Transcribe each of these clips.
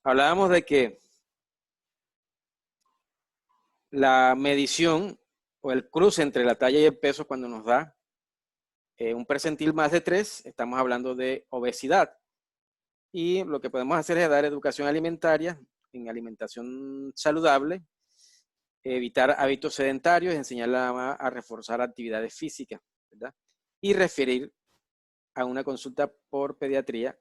hablábamos de que la medición o el cruce entre la talla y el peso cuando nos da un percentil más de 3, estamos hablando de obesidad. Y lo que podemos hacer es dar educación alimentaria, en alimentación saludable, evitar hábitos sedentarios, enseñar a la mamá a reforzar actividades físicas, ¿verdad? Y referir a una consulta por pediatría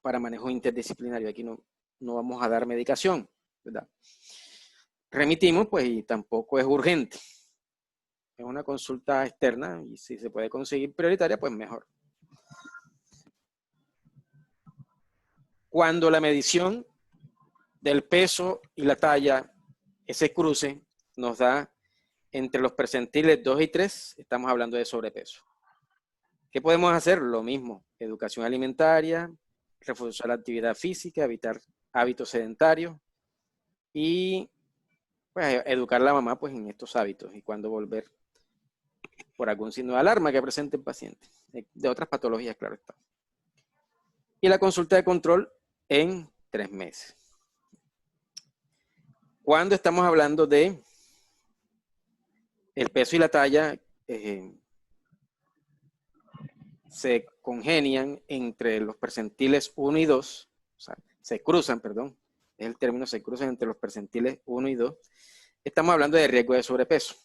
para manejo interdisciplinario. Aquí no vamos a dar medicación, ¿verdad? Remitimos, pues, y tampoco es urgente. Es una consulta externa y si se puede conseguir prioritaria, pues mejor. Cuando la medición del peso y la talla, ese cruce, nos da entre los percentiles 2 y 3, estamos hablando de sobrepeso. ¿Qué podemos hacer? Lo mismo, educación alimentaria, reforzar la actividad física, evitar hábitos sedentarios y pues, educar a la mamá pues, en estos hábitos y cuando volver por algún signo de alarma que presente el paciente. De otras patologías, claro está. Y la consulta de control en 3 meses. Cuando estamos hablando de el peso y la talla, se congenian entre los percentiles 1 y 2, o sea, se cruzan, perdón, es el término, se cruzan entre los percentiles 1 y 2, estamos hablando de riesgo de sobrepeso.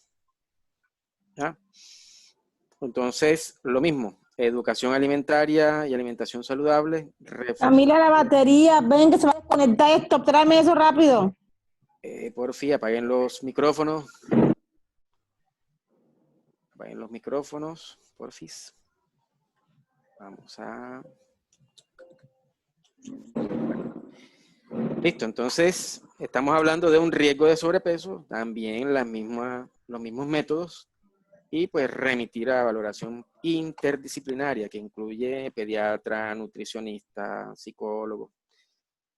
¿Ya? Entonces, lo mismo, educación alimentaria y alimentación saludable. Camila, la batería, ven que se va a desconectar esto, tráeme eso rápido. Porfi, apaguen los micrófonos. Apaguen los micrófonos, porfis. Vamos a... Listo, entonces estamos hablando de un riesgo de sobrepeso, también los mismos métodos, y pues remitir a valoración interdisciplinaria que incluye pediatra, nutricionista, psicólogo,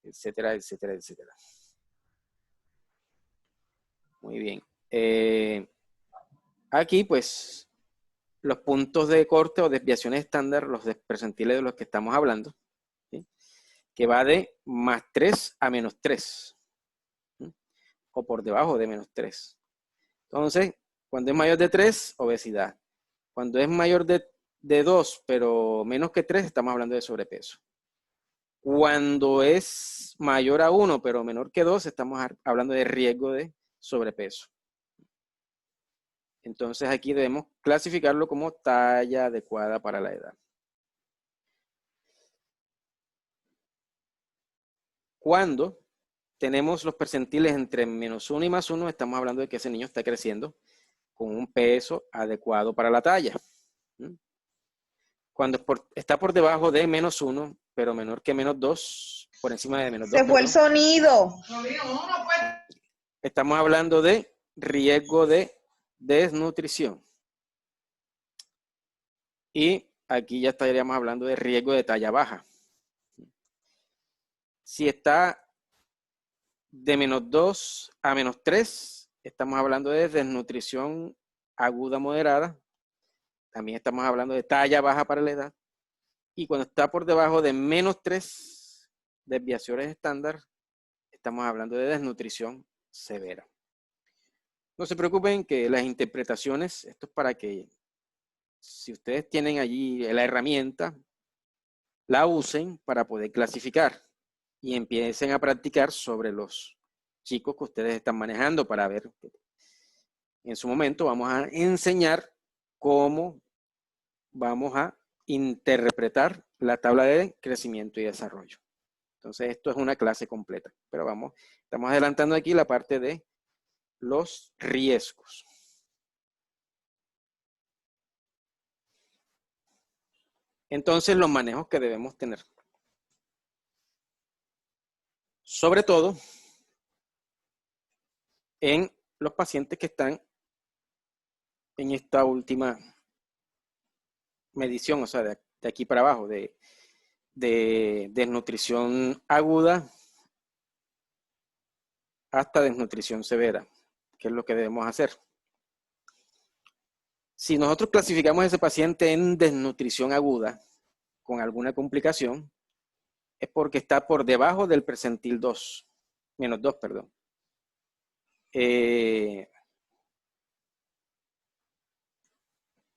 etcétera, etcétera, etcétera. Muy bien. Aquí pues los puntos de corte o desviaciones estándar, los percentiles de los que estamos hablando, ¿sí? Que va de más 3 a menos 3, ¿sí? O por debajo de menos 3. Entonces, cuando es mayor de 3, obesidad. Cuando es mayor de 2, pero menos que 3, estamos hablando de sobrepeso. Cuando es mayor a 1, pero menor que 2, estamos hablando de riesgo de sobrepeso. Entonces, aquí debemos clasificarlo como talla adecuada para la edad. Cuando tenemos los percentiles entre menos 1 y más 1, estamos hablando de que ese niño está creciendo con un peso adecuado para la talla. Cuando está por debajo de menos 1, pero menor que menos 2, por encima de menos 2. Se fue el sonido. Estamos hablando de riesgo de desnutrición. Y aquí ya estaríamos hablando de riesgo de talla baja. Si está de menos 2 a menos 3, estamos hablando de desnutrición aguda moderada. También estamos hablando de talla baja para la edad. Y cuando está por debajo de menos 3 desviaciones estándar, estamos hablando de desnutrición severa. No se preocupen que las interpretaciones, esto es para que si ustedes tienen allí la herramienta, la usen para poder clasificar y empiecen a practicar sobre los chicos que ustedes están manejando para ver. En su momento vamos a enseñar cómo vamos a interpretar la tabla de crecimiento y desarrollo. Entonces esto es una clase completa, pero estamos adelantando aquí la parte de los riesgos. Entonces los manejos que debemos tener. Sobre todo en los pacientes que están en esta última medición, o sea, de aquí para abajo, de desnutrición aguda hasta desnutrición severa, que es lo que debemos hacer. Si nosotros clasificamos a ese paciente en desnutrición aguda con alguna complicación, es porque está por debajo del percentil 2, menos 2, perdón.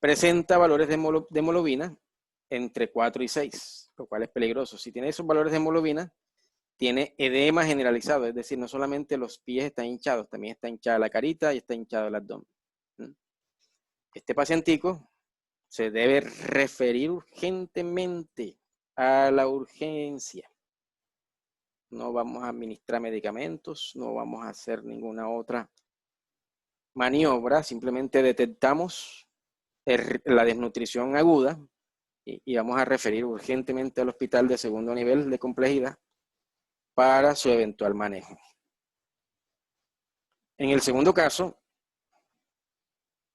Presenta valores de hemoglobina entre 4 y 6, lo cual es peligroso. Si tiene esos valores de hemoglobina, tiene edema generalizado, es decir, no solamente los pies están hinchados, también está hinchada la carita y está hinchado el abdomen. Este pacientico se debe referir urgentemente a la urgencia. No vamos a administrar medicamentos, no vamos a hacer ninguna otra maniobra, simplemente detectamos la desnutrición aguda y vamos a referir urgentemente al hospital de segundo nivel de complejidad para su eventual manejo. En el segundo caso,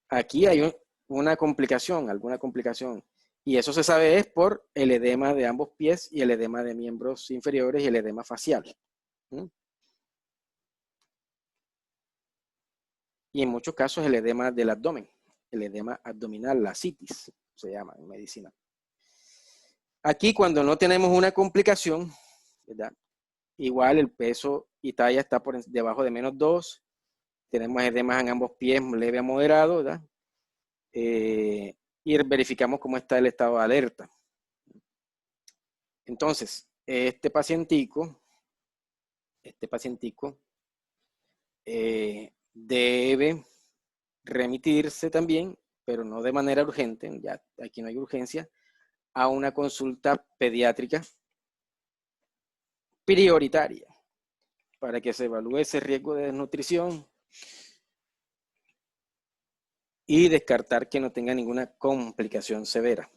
aquí hay una complicación, alguna complicación, y eso se sabe es por el edema de ambos pies y el edema de miembros inferiores y el edema facial. Y en muchos casos el edema del abdomen, el edema abdominal, la citis, se llama en medicina. Aquí cuando no tenemos una complicación, ¿verdad? Igual el peso y talla está por debajo de menos 2, tenemos edemas en ambos pies leve a moderado, ¿verdad? Y verificamos cómo está el estado de alerta. Entonces, este pacientico debe remitirse también, pero no de manera urgente, ya aquí no hay urgencia, a una consulta pediátrica prioritaria para que se evalúe ese riesgo de desnutrición y descartar que no tenga ninguna complicación severa.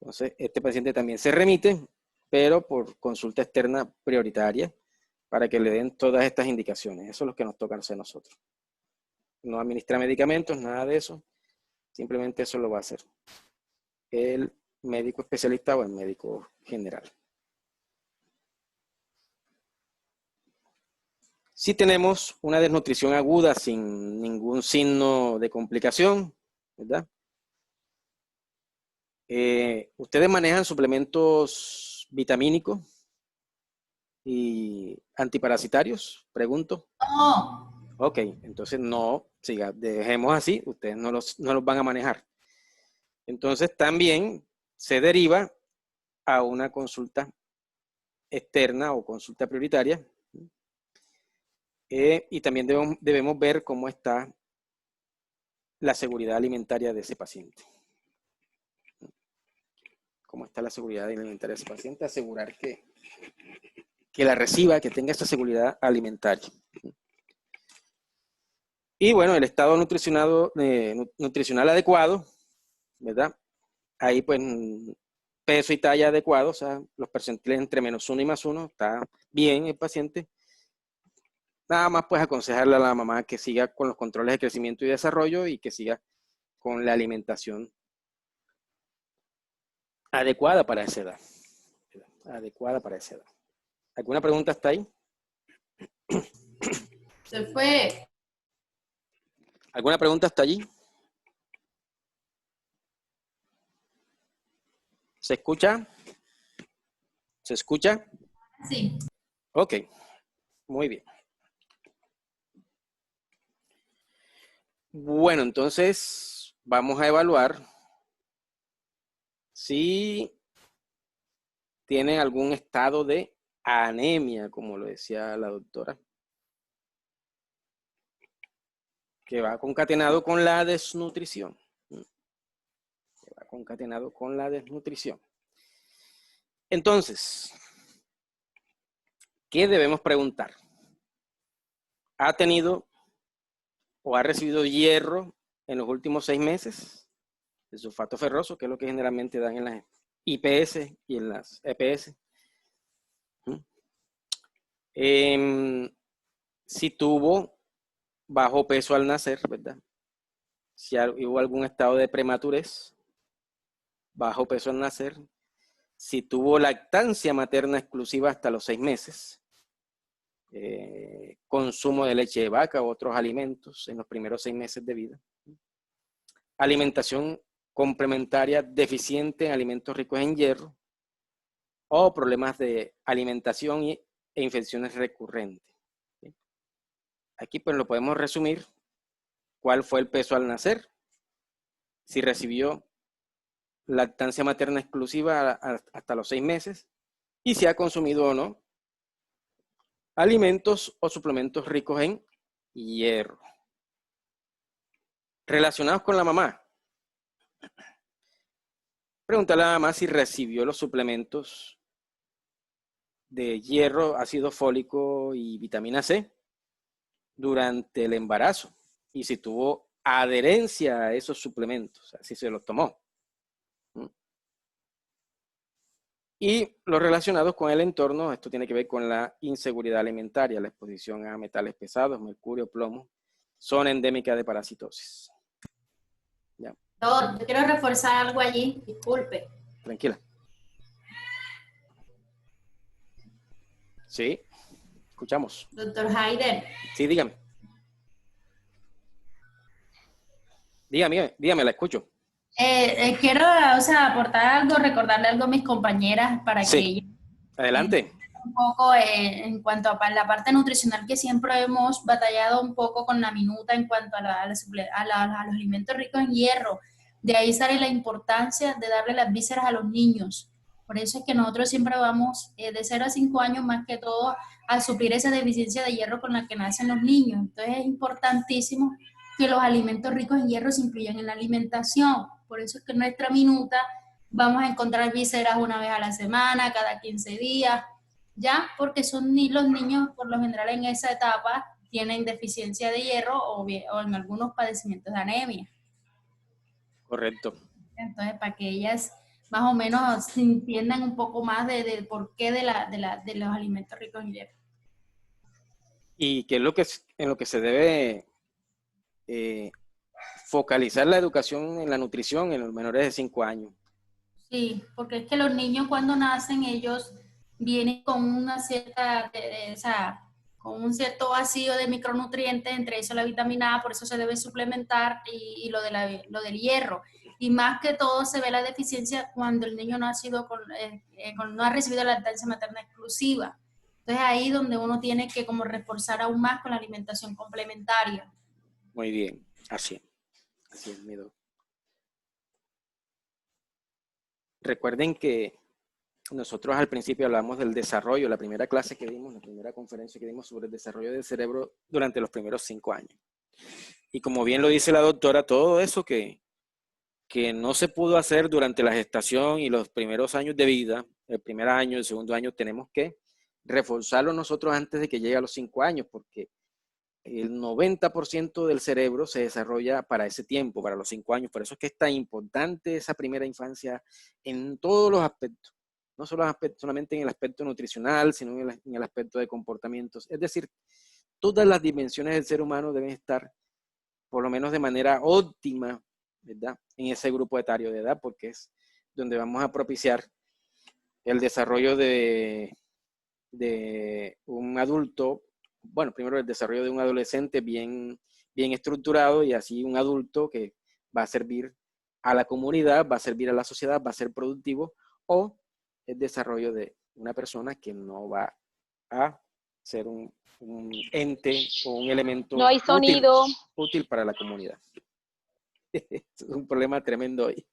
Entonces, este paciente también se remite, pero por consulta externa prioritaria para que le den todas estas indicaciones. Eso es lo que nos toca hacer nosotros. No administra medicamentos, nada de eso. Simplemente eso lo va a hacer el médico especialista o el médico general. Si tenemos una desnutrición aguda sin ningún signo de complicación, ¿verdad? ¿Ustedes manejan suplementos vitamínicos y antiparasitarios? Pregunto. No. Ok, entonces no, siga, dejemos así, ustedes no los van a manejar. Entonces también se deriva a una consulta externa o consulta prioritaria. Y también debemos ver cómo está la seguridad alimentaria de ese paciente. Cómo está la seguridad alimentaria de ese paciente, asegurar que la reciba, que tenga esa seguridad alimentaria. Y bueno, el estado nutricional adecuado, ¿verdad? Ahí pues peso y talla adecuados, o sea, los percentiles entre -1 y +1, está bien el paciente. Nada más pues aconsejarle a la mamá que siga con los controles de crecimiento y desarrollo y que siga con la alimentación adecuada para esa edad. Adecuada para esa edad. ¿Alguna pregunta hasta ahí? Se fue. ¿Alguna pregunta hasta allí? ¿Se escucha? ¿Se escucha? Sí. Ok, muy bien. Bueno, entonces vamos a evaluar si tienen algún estado de anemia, como lo decía la doctora, que va concatenado con la desnutrición. Que va concatenado con la desnutrición. Entonces, ¿qué debemos preguntar? ¿Ha tenido o ha recibido hierro en los últimos 6 meses? El sulfato ferroso, que es lo que generalmente dan en las IPS y en las EPS. Si tuvo bajo peso al nacer, ¿verdad? Si hubo algún estado de prematurez, bajo peso al nacer. Si tuvo lactancia materna exclusiva hasta los 6 meses. Consumo de leche de vaca u otros alimentos en los primeros 6 meses de vida. Alimentación complementaria deficiente en alimentos ricos en hierro. o problemas de alimentación e infecciones recurrentes. ¿Sí? Aquí pues lo podemos resumir. ¿Cuál fue el peso al nacer? Si recibió lactancia materna exclusiva hasta los 6 meses y si ha consumido o no alimentos o suplementos ricos en hierro. Relacionados con la mamá. Pregúntale a la mamá si recibió los suplementos de hierro, ácido fólico y vitamina C durante el embarazo y si tuvo adherencia a esos suplementos, o sea, si se los tomó. Y los relacionados con el entorno, esto tiene que ver con la inseguridad alimentaria, la exposición a metales pesados, mercurio, plomo, zona endémica de parasitosis. Ya. Yo quiero reforzar algo allí, disculpe. Tranquila. Sí, escuchamos. Doctor Haider, Sí, dígame. Dígame, la escucho. quiero, o sea, aportar algo, recordarle algo a mis compañeras para que ellas Adelante. un poco en cuanto a la parte nutricional que siempre hemos batallado un poco con la minuta en cuanto a los alimentos ricos en hierro. De ahí sale la importancia de darle las vísceras a los niños. Por eso es que nosotros siempre vamos de 0 a 5 años más que todo a suplir esa deficiencia de hierro con la que nacen los niños. Entonces es importantísimo que los alimentos ricos en hierro se incluyan en la alimentación. Por eso es que en nuestra minuta vamos a encontrar vísceras una vez a la semana, cada 15 días, ¿ya? Porque son los niños, por lo general en esa etapa, tienen deficiencia de hierro o en algunos padecimientos de anemia. Correcto. Entonces, para que ellas más o menos entiendan un poco más del porqué de los alimentos ricos en hierro. Y que es en lo que se debe focalizar la educación en la nutrición en los menores de 5 años. Sí, porque es que los niños cuando nacen, ellos vienen con una cierta, o sea, con un cierto vacío de micronutrientes, entre eso la vitamina A, por eso se debe suplementar, y lo del hierro. Y más que todo se ve la deficiencia cuando el niño no ha sido no ha recibido la lactancia materna exclusiva. Entonces ahí donde uno tiene que como reforzar aún más con la alimentación complementaria. Muy bien, así es, mi doctor. Recuerden que nosotros al principio hablamos del desarrollo, la primera clase que dimos, la primera conferencia que dimos sobre el desarrollo del cerebro durante los primeros 5 años. Y como bien lo dice la doctora, todo eso que no se pudo hacer durante la gestación y los primeros años de vida, el primer año, el segundo año, tenemos que reforzarlo nosotros antes de que llegue a los 5 años, porque el 90% del cerebro se desarrolla para ese tiempo, para los 5 años. Por eso es que es tan importante esa primera infancia en todos los aspectos. No solamente en el aspecto nutricional, sino en el aspecto de comportamientos. Es decir, todas las dimensiones del ser humano deben estar, por lo menos de manera óptima, ¿verdad?, en ese grupo etario de edad, porque es donde vamos a propiciar el desarrollo de un adulto. Bueno, primero el desarrollo de un adolescente bien estructurado y así un adulto que va a servir a la comunidad, va a servir a la sociedad, va a ser productivo, o el desarrollo de una persona que no va a ser un ente o un elemento No hay sonido. útil para la comunidad. Es un problema tremendo hoy.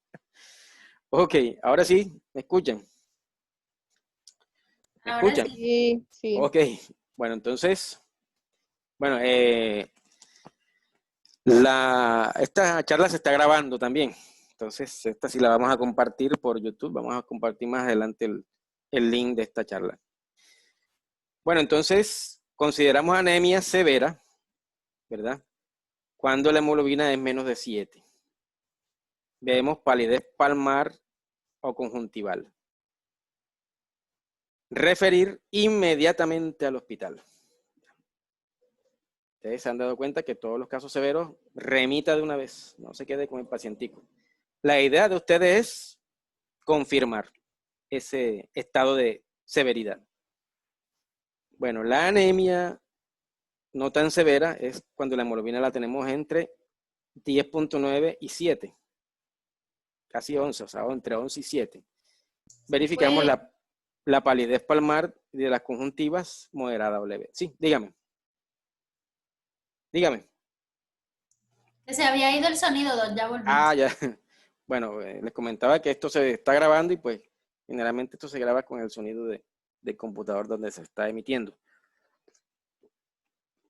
Ok, ahora sí, ¿me escuchan? ¿Me Ahora escuchan? Sí, sí. Ok, bueno, entonces, bueno, esta charla se está grabando también. Entonces, esta sí la vamos a compartir por YouTube. Vamos a compartir más adelante el link de esta charla. Bueno, entonces, consideramos anemia severa, ¿verdad?, cuando la hemoglobina es menos de 7. Vemos palidez palmar o conjuntival. Referir inmediatamente al hospital. Ustedes se han dado cuenta que todos los casos severos remita de una vez, no se quede con el pacientico. La idea de ustedes es confirmar ese estado de severidad. Bueno, la anemia no tan severa es cuando la hemoglobina la tenemos entre 10.9 y 7. Casi 11, o sea, entre 11 y 7. Verificamos la palidez palmar de las conjuntivas moderada o leve. Sí, dígame. Dígame. Que se había ido el sonido, Don, ya volví. Ah, ya. Bueno, les comentaba que esto se está grabando y pues generalmente esto se graba con el sonido del computador donde se está emitiendo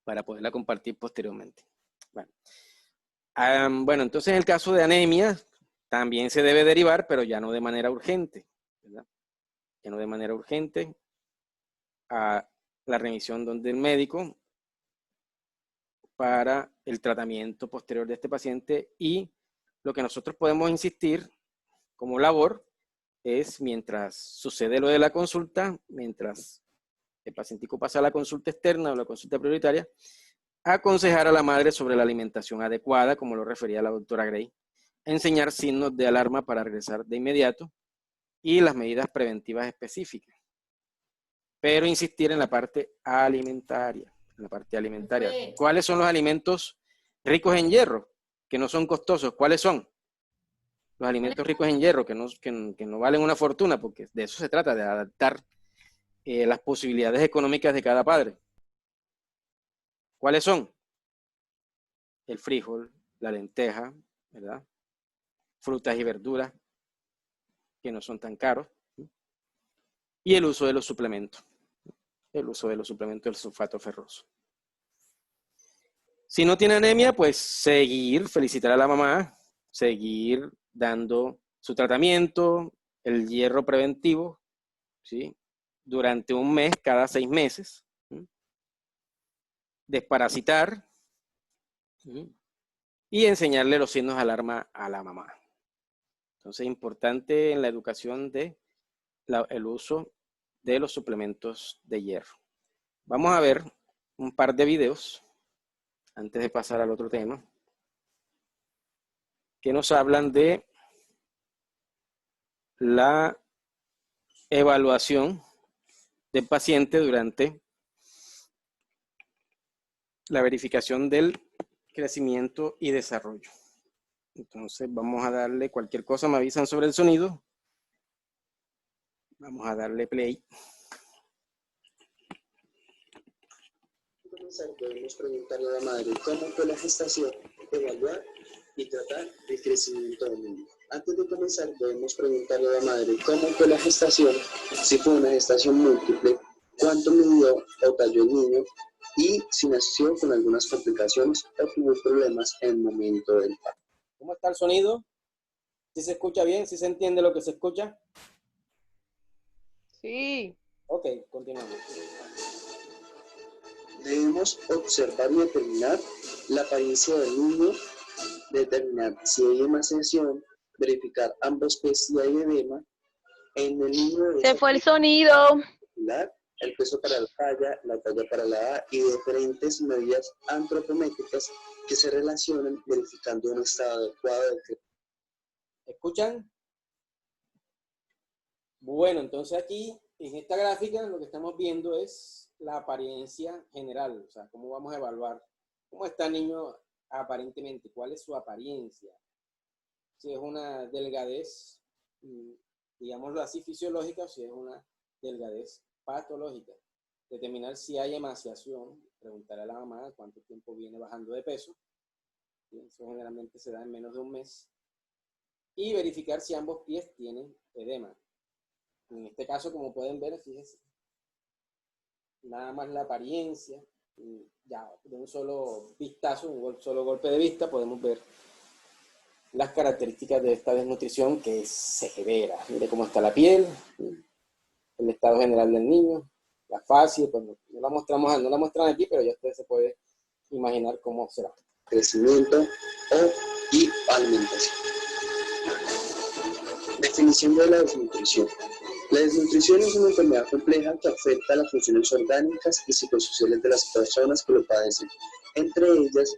para poderla compartir posteriormente. Bueno. Bueno, entonces en el caso de anemia también se debe derivar, pero ya no de manera urgente, ¿verdad? Ya no de manera urgente a la remisión donde el médico para el tratamiento posterior de este paciente, y lo que nosotros podemos insistir como labor es, mientras sucede lo de la consulta, mientras el pacientico pasa a la consulta externa o la consulta prioritaria, aconsejar a la madre sobre la alimentación adecuada, como lo refería la doctora Gray, enseñar signos de alarma para regresar de inmediato y las medidas preventivas específicas. Pero insistir en la parte alimentaria. En la parte alimentaria. ¿Cuáles son los alimentos ricos en hierro? Que no son costosos. ¿Cuáles son? Los alimentos ricos en hierro, que no valen una fortuna, porque de eso se trata, de adaptar las posibilidades económicas de cada padre. ¿Cuáles son? El frijol, la lenteja, ¿verdad? Frutas y verduras, que no son tan caros. Y el uso de los suplementos. El uso de los suplementos del sulfato ferroso. Si no tiene anemia, pues seguir, felicitar a la mamá, seguir dando su tratamiento, el hierro preventivo, ¿sí? Durante un mes, cada 6 meses. ¿Sí? Desparasitar, ¿sí? Y enseñarle los signos de alarma a la mamá. Entonces es importante en la educación el uso de los suplementos de hierro. Vamos a ver un par de videos antes de pasar al otro tema, que nos hablan de la evaluación del paciente durante la verificación del crecimiento y desarrollo. Entonces vamos a darle cualquier cosa, me avisan sobre el sonido. Vamos a darle play. Podemos preguntarle a la madre cómo fue la gestación, evaluar y tratar el crecimiento del niño. Antes de comenzar, debemos preguntarle a la madre cómo fue la gestación, si fue una gestación múltiple, cuánto midió o talló el niño y si nació con algunas complicaciones o tuvo problemas en el momento del parto. ¿Cómo está el sonido? ¿Sí se escucha bien? ¿Sí se entiende lo que se escucha? Sí. Ok, continuamos. Debemos observar y determinar la apariencia del niño, determinar si hay emaciación, verificar ambos PSA y edema. En el niño Se fue el sonido. el peso para la talla para la edad y diferentes medidas antropométricas que se relacionan verificando un estado adecuado del crecimiento. ¿Escuchan? Bueno, entonces aquí en esta gráfica lo que estamos viendo es la apariencia general, o sea, cómo vamos a evaluar cómo está el niño aparentemente, cuál es su apariencia. Si es una delgadez, digámoslo así, fisiológica, o si es una delgadez patológica. Determinar si hay emaciación, preguntar a la mamá cuánto tiempo viene bajando de peso. Eso generalmente se da en menos de un mes. Y verificar si ambos pies tienen edema. En este caso, como pueden ver, fíjense, nada más la apariencia, ya de un solo vistazo, un solo golpe de vista, podemos ver las características de esta desnutrición, que es severa. Mire cómo está la piel, el estado general del niño, la fascia, pues no la muestran aquí, pero ya usted se puede imaginar cómo será. Crecimiento y alimentación. Definición de la desnutrición. La desnutrición es una enfermedad compleja que afecta a las funciones orgánicas y psicosociales de las personas que lo padecen. Entre ellas,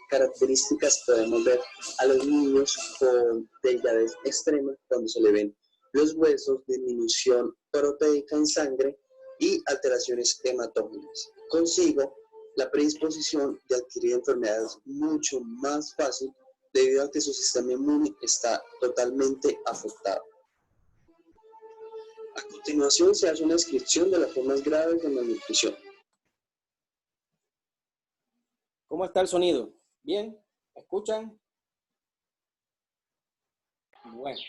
características podemos ver a los niños con delgadez extrema, cuando se le ven los huesos, disminución proteica en sangre y alteraciones hematógenas. Consigo la predisposición de adquirir enfermedades mucho más fácil debido a que su sistema inmune está totalmente afectado. A continuación se hace una descripción de las formas graves de malnutrición. ¿Cómo está el sonido? ¿Bien? ¿Me escuchan? Bueno,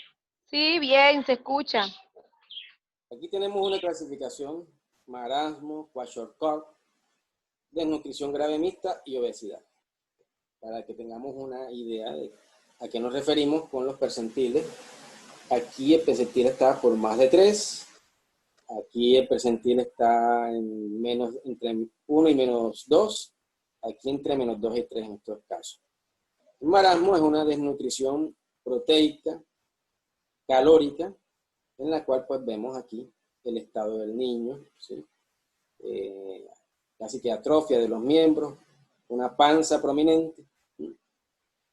Sí, bien, se escucha. aquí tenemos una clasificación: marasmo, kwashiorkor, desnutrición grave mixta y obesidad, para que tengamos una idea de a qué nos referimos con los percentiles. Aquí el percentil está por más de 3, aquí el percentil está en entre 1 y menos 2, aquí entre menos 2 y 3 en estos casos. El marasmo es una desnutrición proteica, calórica, en la cual pues vemos aquí el estado del niño, ¿sí? Casi que atrofia de los miembros, una panza prominente, ¿sí?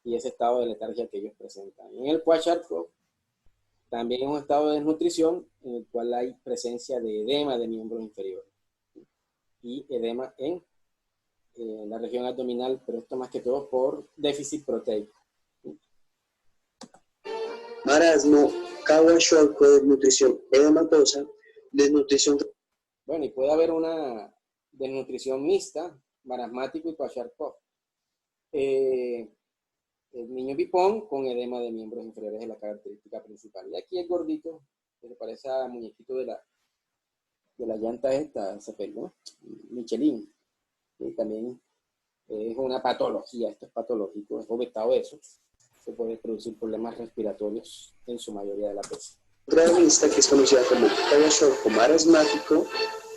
Y ese estado de letargia que ellos presentan. En el kwashiorkor también es un estado de desnutrición en el cual hay presencia de edema de miembros inferiores, ¿sí? Y edema en la región abdominal, pero esto más que todo por déficit proteico. Marasmo, kwashiorkor, desnutrición edematosa, desnutrición. Bueno, y puede haber una desnutrición mixta, marasmático y kwashiorkor. El niño pipón con edema de miembros inferiores es la característica principal. Y aquí el gordito, que se parece a muñequito de la llanta esta, ¿no? Michelin. Y también es una patología, esto es patológico, es objetado eso. Se puede producir problemas respiratorios en su mayoría de la veces. Otra lista que es conocida como kwashiorkor marasmático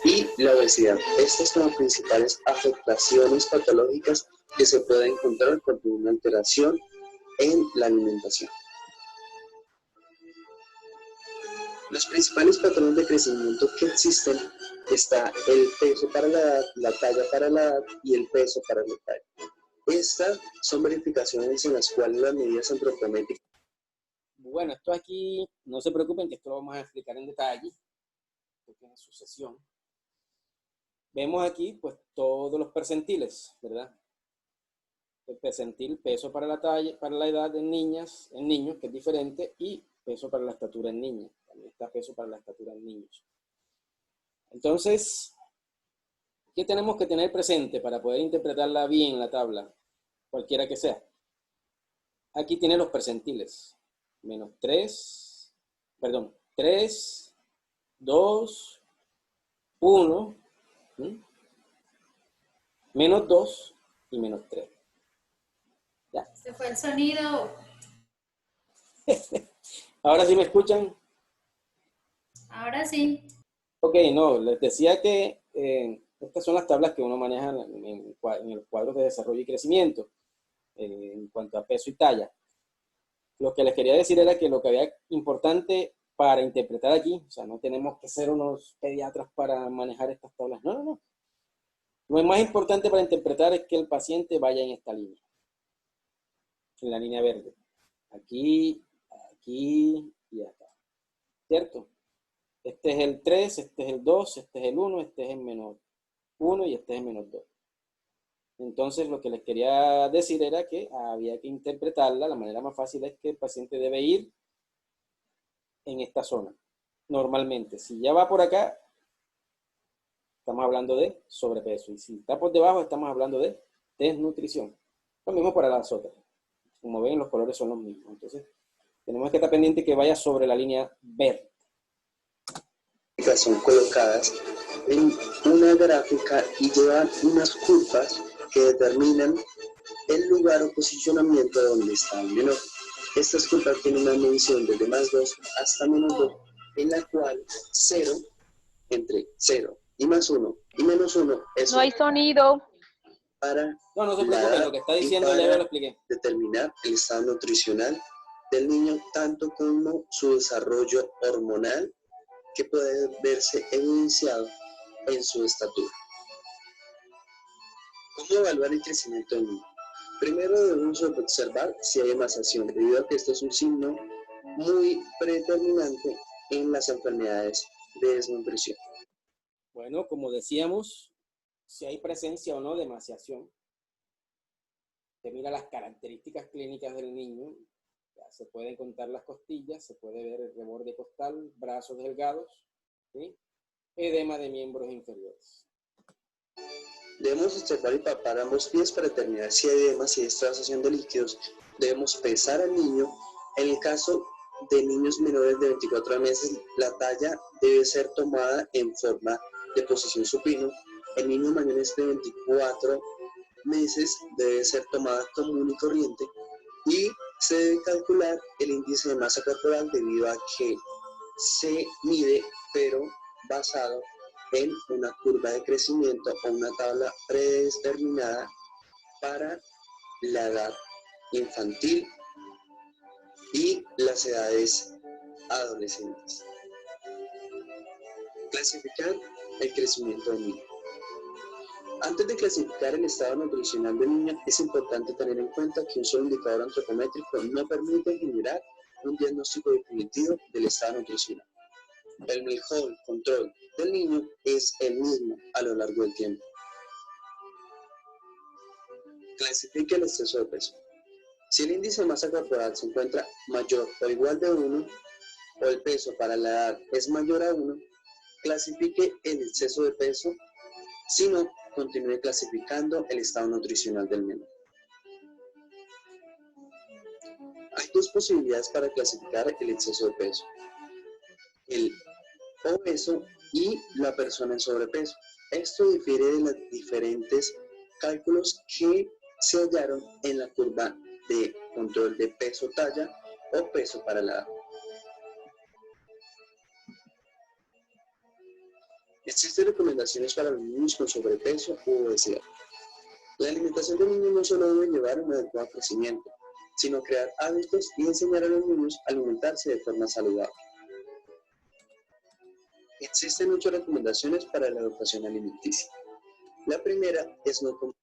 y la obesidad. Estas son las principales afectaciones patológicas que se pueden encontrar con una alteración en la alimentación. Los principales patrones de crecimiento que existen está el peso para la edad, la talla para la edad y el peso para la talla. Estas son verificaciones en las cuales las medidas antropométricas. Bueno, esto aquí, no se preocupen que esto lo vamos a explicar en detalle, porque en su sesión. Vemos aquí pues todos los percentiles, ¿verdad? El percentil, peso para la talla, para la edad en niñas, en niños, que es diferente, y peso para la estatura en niñas. También está peso para la estatura en niños. Entonces, ¿qué tenemos que tener presente para poder interpretarla bien la tabla? Cualquiera que sea. Aquí tiene los percentiles. Menos 3, perdón, 3, 2, 1, menos 2 y menos 3. Ya. Se fue el sonido. Ahora sí me escuchan. Ahora sí. Ok, no, les decía que estas son las tablas que uno maneja en el cuadro de desarrollo y crecimiento, en cuanto a peso y talla. Lo que les quería decir era que lo que había importante para interpretar aquí, o sea, no tenemos que ser unos pediatras para manejar estas tablas, no, no, no. Lo más importante para interpretar es que el paciente vaya en esta línea, en la línea verde. Aquí, aquí y acá, ¿cierto? Este es el 3, este es el 2, este es el 1, este es el menos 1 y este es el menos 2. Entonces, lo que les quería decir era que había que interpretarla. La manera más fácil es que el paciente debe ir en esta zona. Normalmente, si ya va por acá, estamos hablando de sobrepeso. Y si está por debajo, estamos hablando de desnutrición. Lo mismo para las otras. Como ven, los colores son los mismos. Entonces, tenemos que estar pendiente que vaya sobre la línea verde. Son colocadas en una gráfica y llevan unas curvas que determinan el lugar o posicionamiento de donde está el menor. Estas curvas tienen una medición desde más 2 hasta menos 2, en la cual 0, entre 0 y más 1 y menos 1 es No hay sonido. para No se preocupen, lo que está diciendo ya lo expliqué. determinar el estado nutricional del niño, tanto como su desarrollo hormonal, que puede verse evidenciado en su estatura. ¿Cómo evaluar el crecimiento del niño? Primero debemos observar si hay emaciación, debido a que esto es un signo muy predeterminante en las enfermedades de desnutrición. Bueno, como decíamos, si hay presencia o no de emaciación, se mira las características clínicas del niño. Ya se pueden contar las costillas, se puede ver el reborde costal, brazos delgados, ¿sí? Edema de miembros inferiores. Debemos observar y palpar ambos pies para determinar si hay edema, si hay extravasación de líquidos. Debemos pesar al niño. En el caso de niños menores de 24 meses, la talla debe ser tomada en forma de posición supino. En niños mayores de 24 meses debe ser tomada común y corriente, y se debe calcular el índice de masa corporal debido a que se mide pero basado en una curva de crecimiento o una tabla predeterminada para la edad infantil y las edades adolescentes. Clasificar el crecimiento del niño. Antes de clasificar el estado nutricional del niño, es importante tener en cuenta que un solo indicador antropométrico no permite generar un diagnóstico definitivo del estado nutricional. El mejor control del niño es el mismo a lo largo del tiempo. Clasifique el exceso de peso. Si el índice de masa corporal se encuentra mayor o igual de 1, o el peso para la edad es mayor a 1, clasifique el exceso de peso. Si no, continúe clasificando el estado nutricional del menor. Hay dos posibilidades para clasificar el exceso de peso: el obeso y la persona en sobrepeso. Esto difiere de los diferentes cálculos que se hallaron en la curva de control de peso-talla o peso para la edad. Existen recomendaciones para los niños con sobrepeso u obesidad. La alimentación del niño no solo debe llevar un adecuado crecimiento, sino crear hábitos y enseñar a los niños a alimentarse de forma saludable. Existen 8 recomendaciones para la educación alimenticia. La primera es no comer.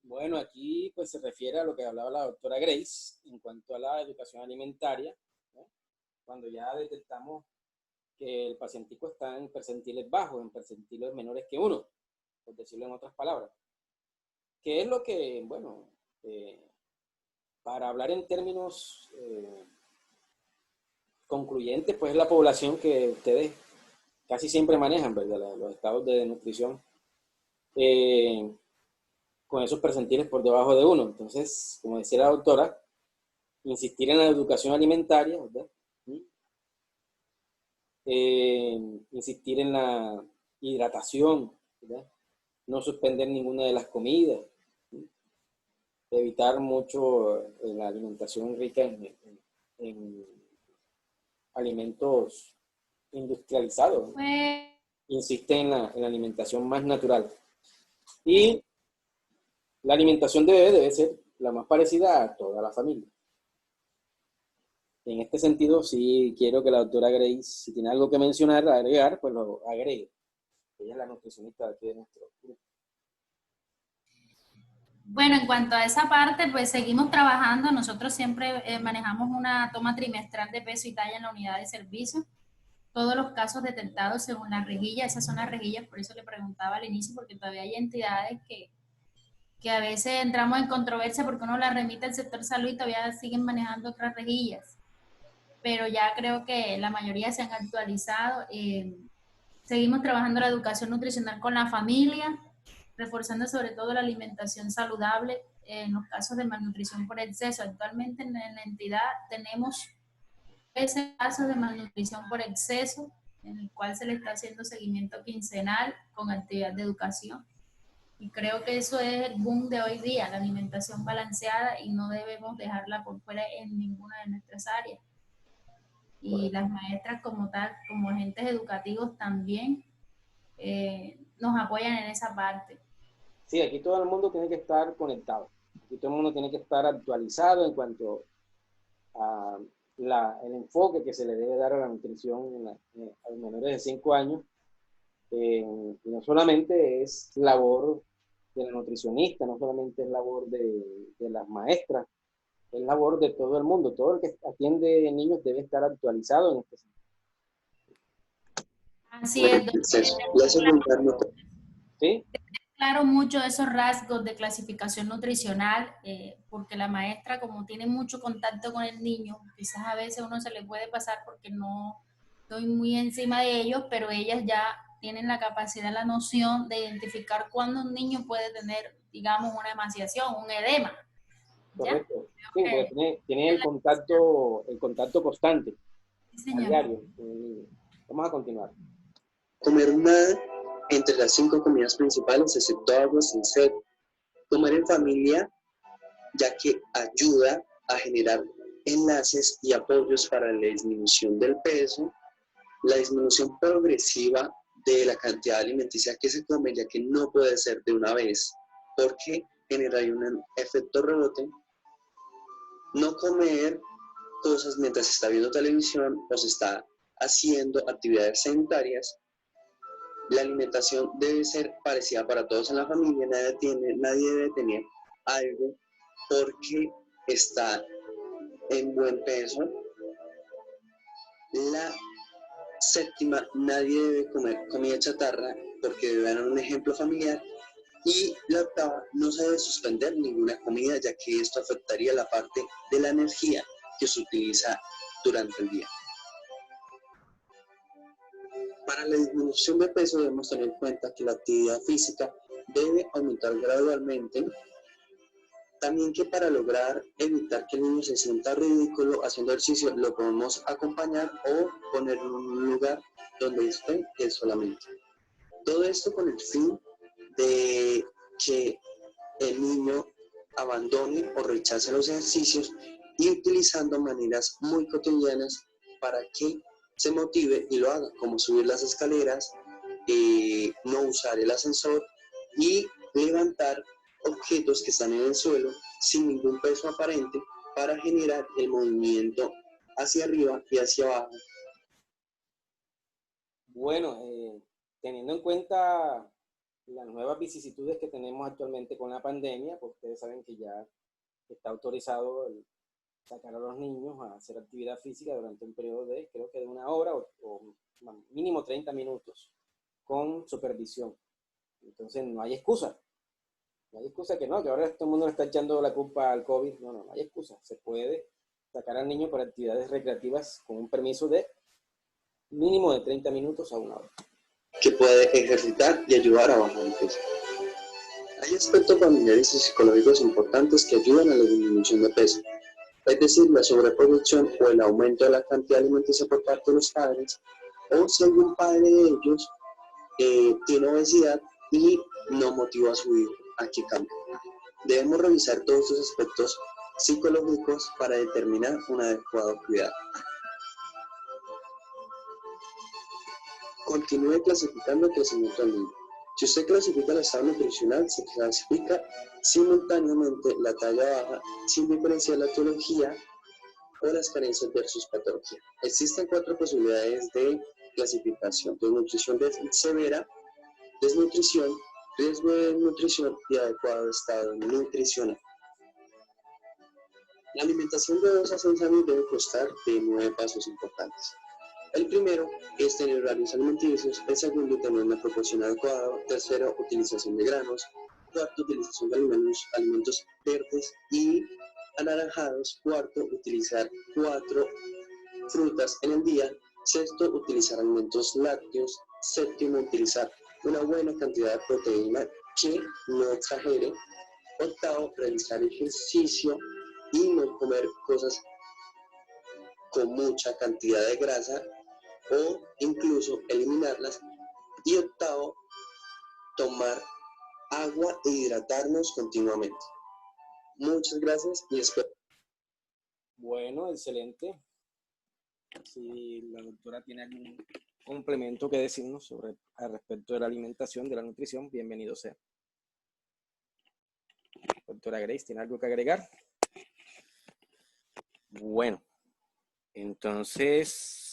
Bueno, aquí pues se refiere a lo que hablaba la doctora Grace en cuanto a la educación alimentaria, ¿no? Cuando ya detectamos que el pacientico está en percentiles bajos, en percentiles menores que 1, por decirlo en otras palabras. ¿Qué es lo que, bueno, para hablar en términos concluyentes, pues es la población que ustedes casi siempre manejan, ¿verdad? Los estados de nutrición con esos percentiles por debajo de 1. Entonces, como decía la doctora, insistir en la educación alimentaria, ¿verdad? Insistir en la hidratación, ¿verdad? No suspender ninguna de las comidas, ¿sí? Evitar mucho la alimentación rica en alimentos industrializados, ¿no? Insiste en la alimentación más natural. Y la alimentación de bebé debe ser la más parecida a toda la familia. En este sentido, sí quiero que la doctora Grace, si tiene algo que mencionar, agregar, pues lo agregue. Ella es la nutricionista de aquí de nuestro grupo. Bueno, en cuanto a esa parte, pues seguimos trabajando. Nosotros siempre manejamos una toma trimestral de peso y talla en la unidad de servicio. Todos los casos detectados según la rejilla, esas son las rejillas, por eso le preguntaba al inicio, porque todavía hay entidades que a veces entramos en controversia porque uno la remite al sector salud y todavía siguen manejando otras rejillas. Pero ya creo que la mayoría se han actualizado. Seguimos trabajando la educación nutricional con la familia, reforzando sobre todo la alimentación saludable en los casos de malnutrición por exceso. Actualmente en la entidad tenemos 13 casos de malnutrición por exceso, en el cual se le está haciendo seguimiento quincenal con actividad de educación. Y creo que eso es el boom de hoy día, la alimentación balanceada, y no debemos dejarla por fuera en ninguna de nuestras áreas. Y las maestras como tal, como agentes educativos también nos apoyan en esa parte. Sí, aquí todo el mundo tiene que estar conectado. Aquí todo el mundo tiene que estar actualizado en cuanto a el enfoque que se le debe dar a la nutrición a los menores de 5 años. Y no solamente es labor de la nutricionista, no solamente es labor de las maestras, es labor de todo el mundo. Todo el que atiende niños debe estar actualizado en este sentido. Así es, doctor. ¿Sí? Claro, mucho de esos rasgos de clasificación nutricional, porque la maestra, como tiene mucho contacto con el niño, quizás a veces uno se le puede pasar porque no estoy muy encima de ellos, pero ellas ya tienen la capacidad, la noción de identificar cuándo un niño puede tener, digamos, una emaciación, un edema. ¿Ya? Correcto. Sí, porque tiene el contacto constante, Sí, a señor. diario. Vamos a continuar. Comer nada entre las 5 comidas principales, excepto agua sin sed. Comer en familia, ya que ayuda a generar enlaces y apoyos para la disminución del peso, la disminución progresiva de la cantidad alimenticia que se come, ya que no puede ser de una vez, porque genera un efecto rebote. No comer cosas mientras se está viendo televisión o se está haciendo actividades sedentarias. La alimentación debe ser parecida para todos en la familia, nadie debe tener algo porque está en buen peso. La séptima, nadie debe comer comida chatarra porque debe dar un ejemplo familiar. Y la octava, no se debe suspender ninguna comida, ya que esto afectaría la parte de la energía que se utiliza durante el día. Para la disminución de peso debemos tener en cuenta que la actividad física debe aumentar gradualmente. También que para lograr evitar que el niño se sienta ridículo haciendo ejercicio, lo podemos acompañar o poner en un lugar donde esté él solamente. Todo esto con el fin de que el niño abandone o rechace los ejercicios y utilizando maneras muy cotidianas para que se motive y lo haga, como subir las escaleras, no usar el ascensor y levantar objetos que están en el suelo sin ningún peso aparente para generar el movimiento hacia arriba y hacia abajo. Bueno, teniendo en cuenta las nuevas vicisitudes que tenemos actualmente con la pandemia, pues ustedes saben que ya está autorizado sacar a los niños a hacer actividad física durante un periodo de, creo que de 1 hora o mínimo 30 minutos con supervisión. Entonces no hay excusa. No hay excusa que ahora todo el mundo le está echando la culpa al COVID. No hay excusa. Se puede sacar al niño para actividades recreativas con un permiso de mínimo de 30 minutos a 1 hora. Que puede ejercitar y ayudar a bajar el peso. Hay aspectos familiares y psicológicos importantes que ayudan a la disminución de peso, es decir, la sobreproducción o el aumento de la cantidad alimenticia por parte de los padres, o si algún padre de ellos tiene obesidad y no motiva a su hijo a que cambie. Debemos revisar todos estos aspectos psicológicos para determinar un adecuado cuidado. Continúe clasificando el crecimiento del niño. Si usted clasifica el estado nutricional, se clasifica simultáneamente la talla baja, sin diferenciar la etiología o las carencias versus patología. Existen 4 posibilidades de clasificación: desnutrición severa, desnutrición, riesgo de desnutrición y adecuado estado nutricional. La alimentación de 2 a 6 años debe constar de 9 pasos importantes. El primero es tener horarios alimenticios, el segundo tener una proporción adecuada, tercero utilización de granos, cuarto utilización de alimentos verdes y anaranjados, cuarto utilizar 4 frutas en el día, sexto utilizar alimentos lácteos, séptimo utilizar una buena cantidad de proteína que no exagere, octavo realizar ejercicio y no comer cosas con mucha cantidad de grasa o incluso eliminarlas, y octavo, tomar agua e hidratarnos continuamente. Muchas gracias y espero. Bueno, excelente. Si la doctora tiene algún complemento que decirnos al respecto de la alimentación, de la nutrición, bienvenido sea. Doctora Grace, ¿tiene algo que agregar? Bueno, entonces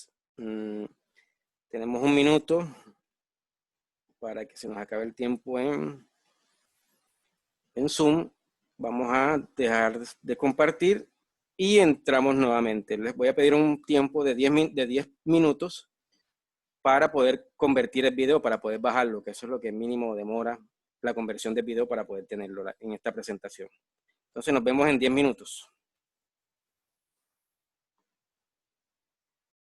tenemos 1 minuto para que se nos acabe el tiempo en Zoom. Vamos a dejar de compartir y entramos nuevamente. Les voy a pedir un tiempo de 10 minutos para poder convertir el video, para poder bajarlo, que eso es lo que mínimo demora la conversión del video para poder tenerlo en esta presentación. Entonces nos vemos en 10 minutos.